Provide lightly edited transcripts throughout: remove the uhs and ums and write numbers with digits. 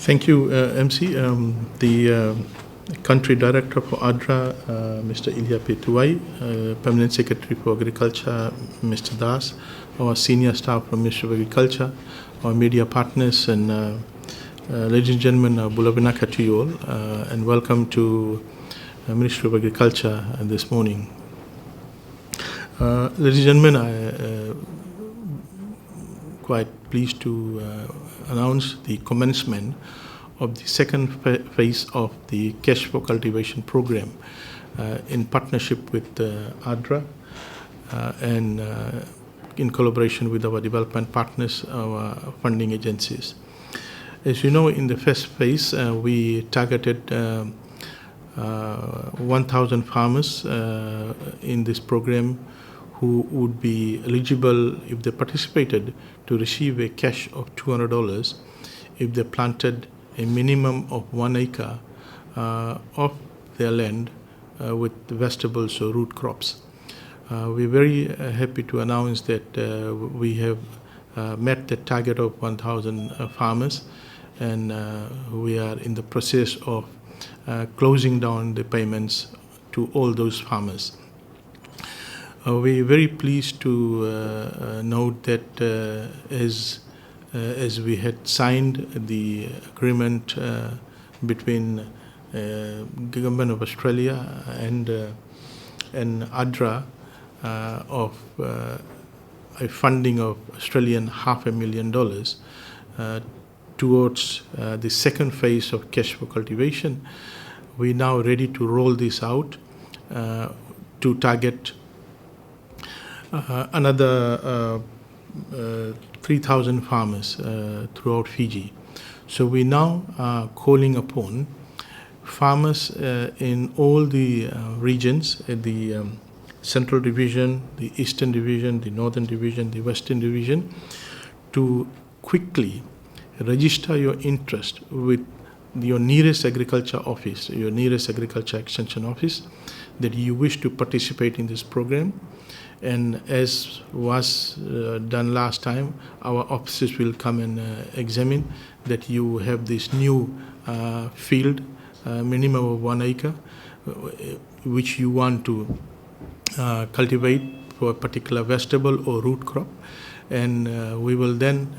Thank you, MC. The Country Director for ADRA, Mr. Ilya Petuai, Permanent Secretary for Agriculture, Mr. Das, our senior staff from Ministry of Agriculture, our media partners, and ladies and gentlemen, Bulabinaka to you all, and welcome to Ministry of Agriculture this morning. Ladies and gentlemen, I'm quite pleased to announce the commencement of the second phase of the Cash for Cultivation program in partnership with ADRA and in collaboration with our development partners, our funding agencies. As you know, in the first phase, we targeted 1,000 farmers in this program who would be eligible, if they participated, to receive a cash of $200 if they planted a minimum of 1 acre of their land with vegetables or root crops. We're very happy to announce that we have met the target of 1,000 farmers, and we are in the process of closing down the payments to all those farmers. We're very pleased to note that as we had signed the agreement between Government of Australia and ADRA of a funding of Australian $500,000 towards the second phase of Cash for Cultivation, we're now ready to roll this out to target another 3,000 farmers throughout Fiji. So we now are calling upon farmers in all the regions, the Central Division, the Eastern Division, the Northern Division, the Western Division, to quickly register your interest with your nearest agriculture office, your nearest agriculture extension office, that you wish to participate in this program. And as was done last time, our officers will come and examine that you have this new field, minimum of 1 acre, which you want to cultivate for a particular vegetable or root crop. And we will then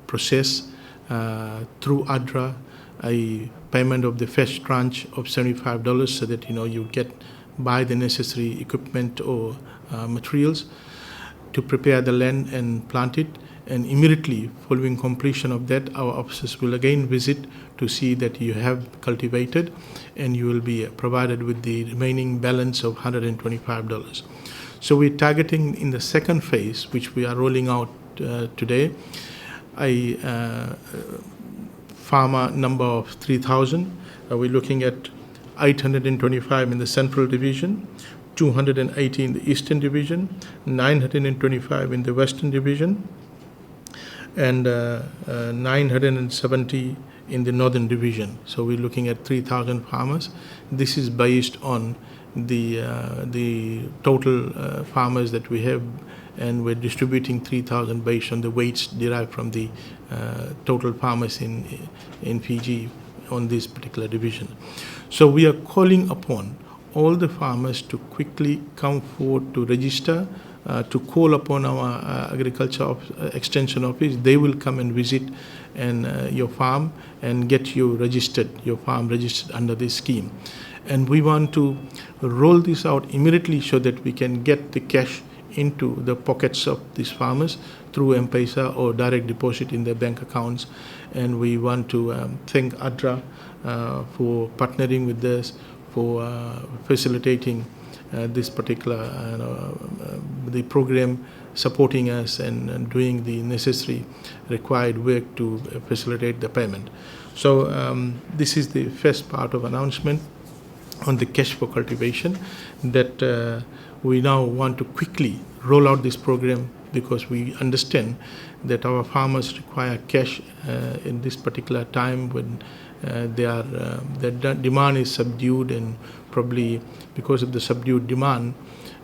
process through ADRA a payment of the first tranche of $75 so that you get buy the necessary equipment or materials to prepare the land and plant it. And immediately following completion of that, our officers will again visit to see that you have cultivated, and you will be provided with the remaining balance of $125. So we're targeting in the second phase, which we are rolling out today, a farmer number of 3,000. We're looking at 825 in the Central Division, 280 in the Eastern Division, 925 in the Western Division, and 970 in the Northern Division. So we're looking at 3,000 farmers. This is based on the total farmers that we have, and we're distributing 3,000 based on the weights derived from the total farmers in Fiji on this particular division. So we are calling upon all the farmers to quickly come forward to register, to call upon our agriculture extension office. They will come and visit your farm and get your farm registered under this scheme. And we want to roll this out immediately so that we can get the cash into the pockets of these farmers through M-Pesa or direct deposit in their bank accounts. And we want to thank ADRA for partnering with us, for facilitating this particular the program, supporting us and doing the necessary required work to facilitate the payment. So this is the first part of announcement on the Cash for Cultivation, that we now want to quickly roll out this program, because we understand that our farmers require cash in this particular time when their demand is subdued, and probably because of the subdued demand,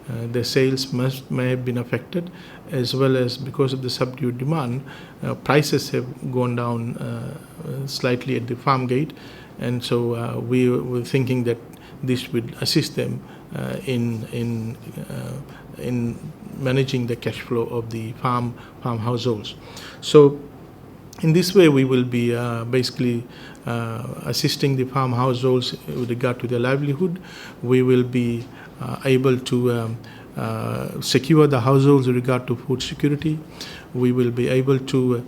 their sales may have been affected, as well as because of the subdued demand, prices have gone down slightly at the farm gate, and so we were thinking that this would assist them in managing the cash flow of the farm households. So in this way, we will be basically assisting the farm households with regard to their livelihood. We will be able to secure the households with regard to food security. We will be able to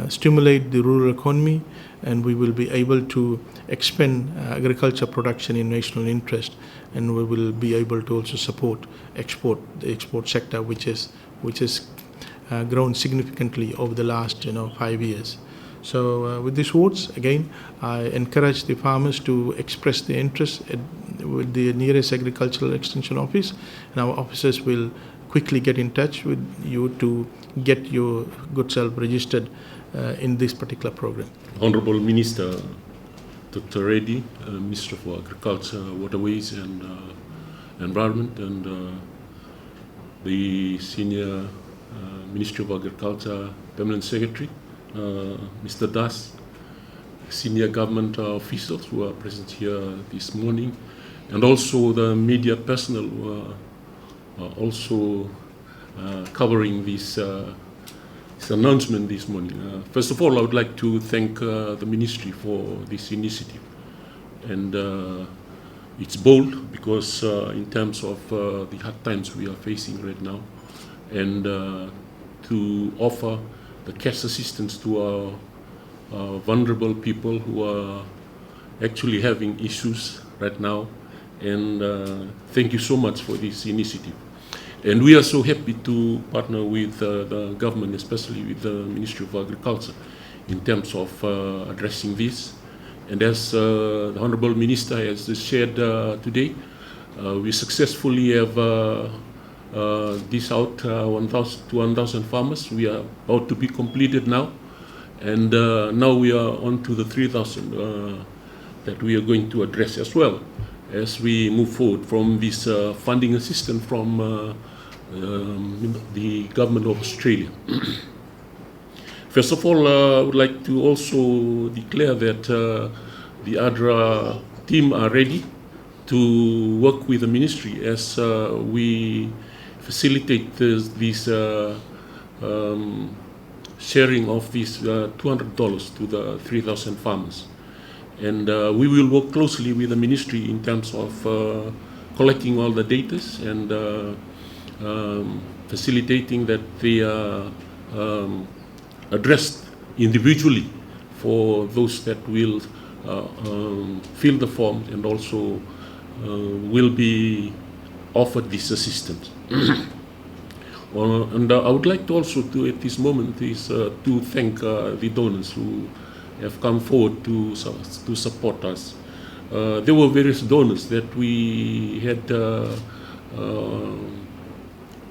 stimulate the rural economy, and we will be able to expand agriculture production in national interest, and we will be able to also support the export sector, which has grown significantly over the last 5 years. So with these words, again, I encourage the farmers to express their interest with the nearest agricultural extension office, and our officers will quickly get in touch with you to get your good self registered in this particular program. Honorable Minister Dr. Reddy, Minister for Agriculture, Waterways and Environment, and the Senior Ministry of Agriculture Permanent Secretary, Mr. Das, senior government officials who are present here this morning, and also the media personnel who are also covering this announcement this morning. First of all, I would like to thank the Ministry for this initiative. And it's bold because in terms of the hard times we are facing right now, and to offer the cash assistance to our vulnerable people who are actually having issues right now. And thank you so much for this initiative. And we are so happy to partner with the government, especially with the Ministry of Agriculture, in terms of addressing this. And as the Honorable Minister has shared today, we successfully have this out to 1,000 farmers. We are about to be completed now. And now we are on to the 3,000 that we are going to address as well as we move forward from this funding assistance from the Government of Australia. First of all, I would like to also declare that the ADRA team are ready to work with the Ministry as we facilitate this sharing of these $200 to the 3,000 farmers. And we will work closely with the Ministry in terms of collecting all the data and facilitating that they are addressed individually for those that will fill the form and also will be offered this assistance. And I would like to also to at this moment is to thank the donors who have come forward to support us. There were various donors that we had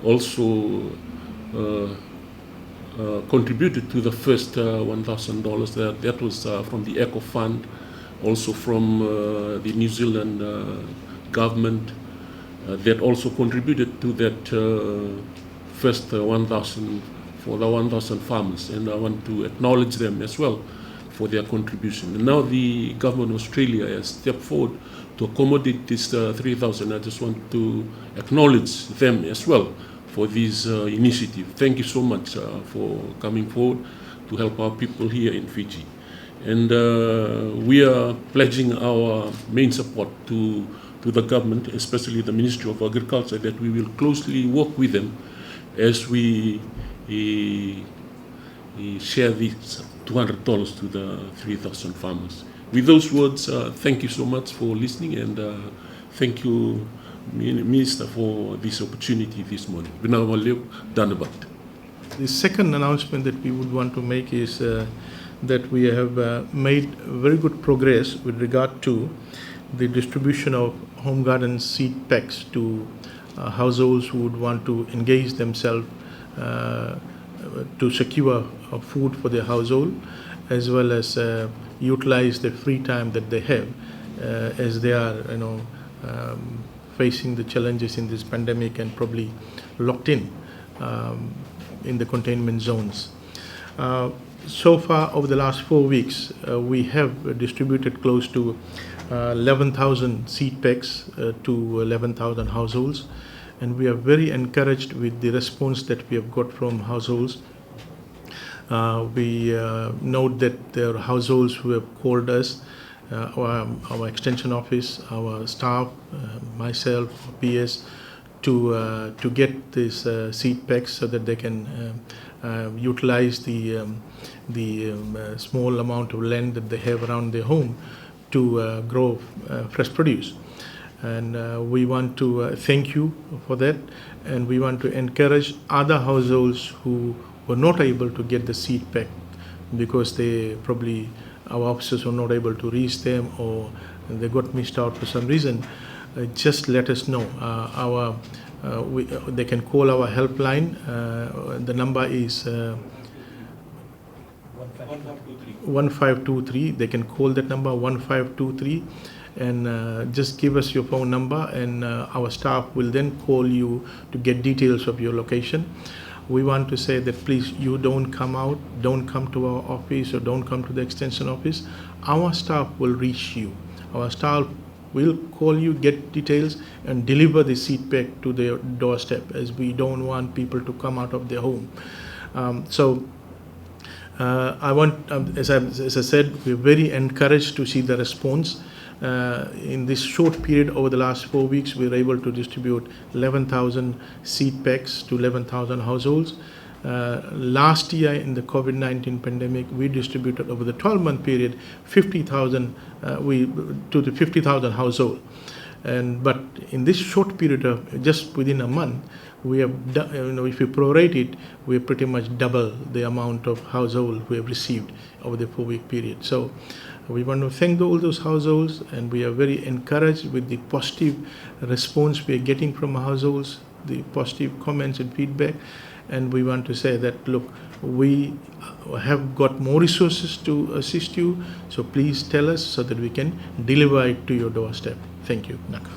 also contributed to the first $1,000. That was from the Eco Fund, also from the New Zealand government that also contributed to that first 1,000 for the 1,000 farmers, and I want to acknowledge them as well for their contribution. And now the Government of Australia has stepped forward to accommodate this 3,000. I just want to acknowledge them as well for this initiative. Thank you so much for coming forward to help our people here in Fiji. And we are pledging our main support to the government, especially the Ministry of Agriculture, that we will closely work with them as we share these $200 to the 3,000 farmers. With those words, thank you so much for listening, and thank you, Minister, for this opportunity this morning. The second announcement that we would want to make is that we have made very good progress with regard to the distribution of home garden seed packs to households who would want to engage themselves to secure food for their household, as well as utilize the free time that they have as they are facing the challenges in this pandemic and probably locked in the containment zones. So far, over the last 4 weeks, we have distributed close to 11,000 seed packs to 11,000 households, and we are very encouraged with the response that we have got from households. We note that there are households who have called us, our extension office, our staff, myself, PS, to get these seed packs so that they can utilize the small amount of land that they have around their home to grow fresh produce. And we want to thank you for that, and we want to encourage other households who were not able to get the seed pack because our officers were not able to reach them, or they got missed out for some reason. Just let us know. They can call our helpline. The number is 1523. They can call that number 1523, and just give us your phone number, and our staff will then call you to get details of your location. We want to say that please, you don't come out, don't come to our office, or don't come to the extension office. Our staff will reach you. Our staff will call you, get details, and deliver the seed pack to their doorstep, as we don't want people to come out of their home. As I said, we're very encouraged to see the response. In this short period, over the last 4 weeks, we were able to distribute 11,000 seed packs to 11,000 households. Last year, in the COVID-19 pandemic, we distributed over the 12-month period 50,000 to the 50,000 households. But in this short period of just within a month, we have, if you prorate it, we have pretty much double the amount of households we have received over the 4-week period. So we want to thank all those households, and we are very encouraged with the positive response we are getting from households, the positive comments and feedback. And we want to say that, look, we have got more resources to assist you, so please tell us so that we can deliver it to your doorstep. Thank you, Naka.